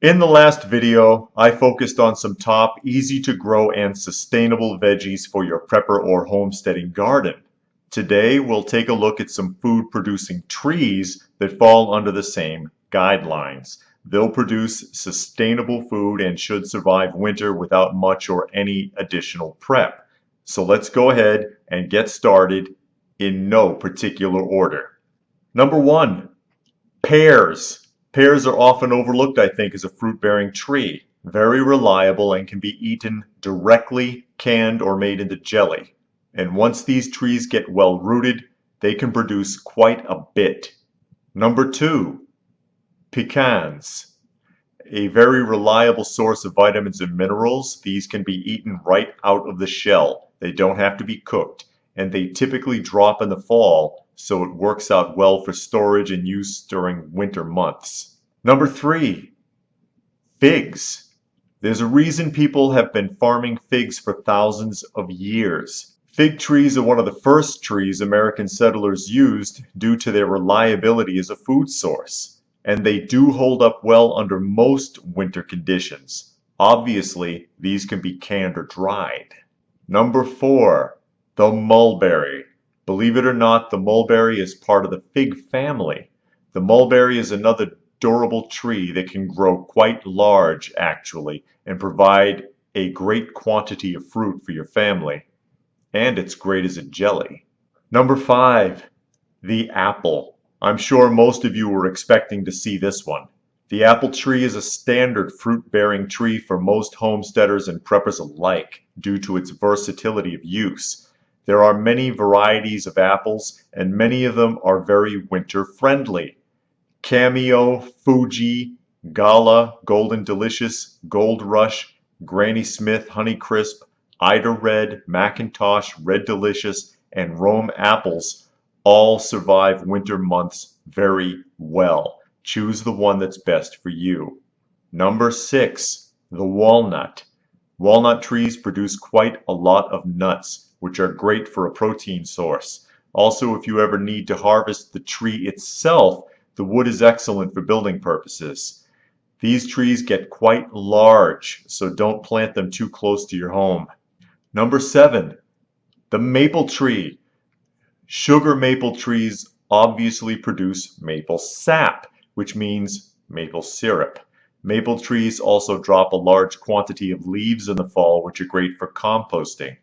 In the last video, I focused on some top, easy to grow and sustainable veggies for your prepper or homesteading garden. Today, we'll take a look at some food producing trees that fall under the same guidelines. They'll produce sustainable food and should survive winter without much or any additional prep. So let's go ahead and get started in no particular order. Number one, pears. Pears are often overlooked, I think, as a fruit-bearing tree. Very reliable and can be eaten directly, canned, or made into jelly. And once these trees get well rooted, they can produce quite a bit. Number two, pecans. A very reliable source of vitamins and minerals. These can be eaten right out of the shell. They don't have to be cooked, and they typically drop in the fall, so it works out well for storage and use during winter months. Number three, figs. There's a reason people have been farming figs for thousands of years. Fig trees are one of the first trees American settlers used due to their reliability as a food source. And they do hold up well under most winter conditions. Obviously, these can be canned or dried. Number four, the mulberry. Believe it or not, the mulberry is part of the fig family. The mulberry is another durable tree that can grow quite large, actually, and provide a great quantity of fruit for your family. And it's great as a jelly. Number five, the apple. I'm sure most of you were expecting to see this one. The apple tree is a standard fruit-bearing tree for most homesteaders and preppers alike due to its versatility of use. There are many varieties of apples, and many of them are very winter-friendly. Cameo, Fuji, Gala, Golden Delicious, Gold Rush, Granny Smith, Honeycrisp, Ida Red, Macintosh, Red Delicious, and Rome apples all survive winter months very well. Choose the one that's best for you. Number six, the walnut. Walnut trees produce quite a lot of nuts, which are great for a protein source. Also, if you ever need to harvest the tree itself, the wood is excellent for building purposes. These trees get quite large, so don't plant them too close to your home. Number seven, the maple tree. Sugar maple trees obviously produce maple sap, which means maple syrup. Maple trees also drop a large quantity of leaves in the fall, which are great for composting.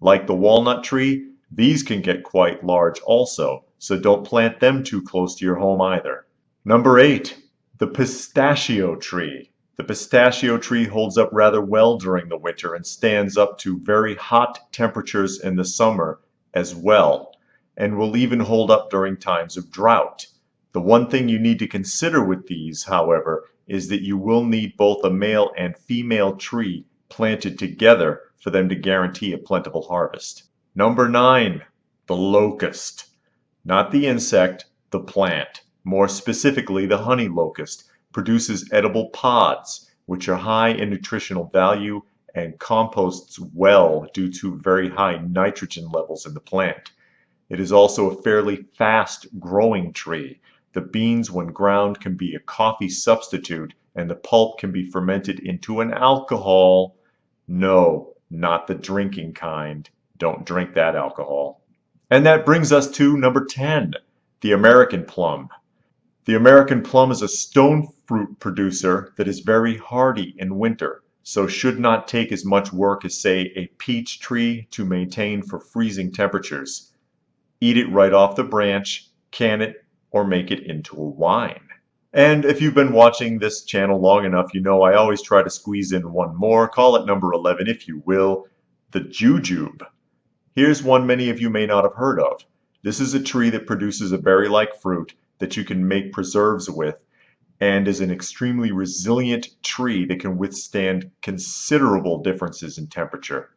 Like the walnut tree, these can get quite large also, so don't plant them too close to your home either. Number eight, the pistachio tree. The pistachio tree holds up rather well during the winter and stands up to very hot temperatures in the summer as well, and will even hold up during times of drought. The one thing you need to consider with these, however, is that you will need both a male and female tree planted together for them to guarantee a plentiful harvest. Number nine, the locust. Not the insect, the plant. More specifically, the honey locust produces edible pods, which are high in nutritional value and composts well due to very high nitrogen levels in the plant. It is also a fairly fast-growing tree. The beans, when ground, can be a coffee substitute, and the pulp can be fermented into an alcohol. No, not the drinking kind. Don't drink that alcohol. And that brings us to number 10, the American plum. The American plum is a stone fruit producer that is very hardy in winter, so should not take as much work as, say, a peach tree to maintain for freezing temperatures. Eat it right off the branch, can it, or make it into a wine. And if you've been watching this channel long enough, you know I always try to squeeze in one more. Call it number 11 if you will, the jujube. Here's one many of you may not have heard of. This is a tree that produces a berry-like fruit that you can make preserves with, and is an extremely resilient tree that can withstand considerable differences in temperature.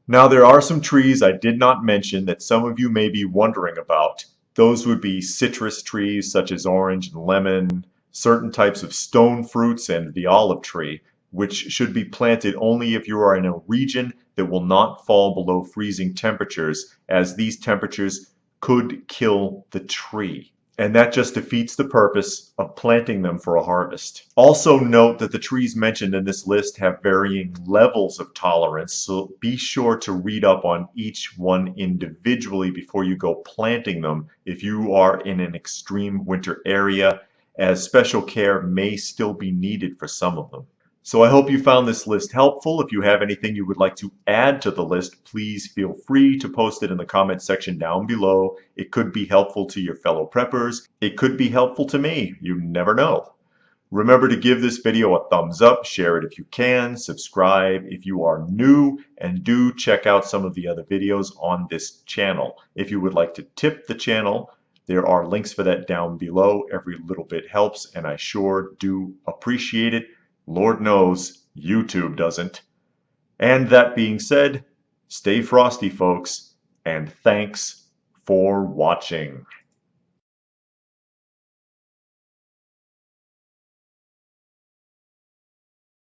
Now, there are some trees I did not mention that some of you may be wondering about. Those would be citrus trees such as orange and lemon, certain types of stone fruits, and the olive tree, which should be planted only if you are in a region that will not fall below freezing temperatures, as these temperatures could kill the tree. And that just defeats the purpose of planting them for a harvest. Also note that the trees mentioned in this list have varying levels of tolerance, so be sure to read up on each one individually before you go planting them if you are in an extreme winter area, as special care may still be needed for some of them. So I hope you found this list helpful. If you have anything you would like to add to the list, please feel free to post it in the comment section down below. It could be helpful to your fellow preppers. It could be helpful to me. You never know. Remember to give this video a thumbs up, share it if you can, subscribe if you are new, and do check out some of the other videos on this channel. If you would like to tip the channel, there are links for that down below. Every little bit helps, and I sure do appreciate it. Lord knows YouTube doesn't. And that being said, stay frosty, folks, and thanks for watching.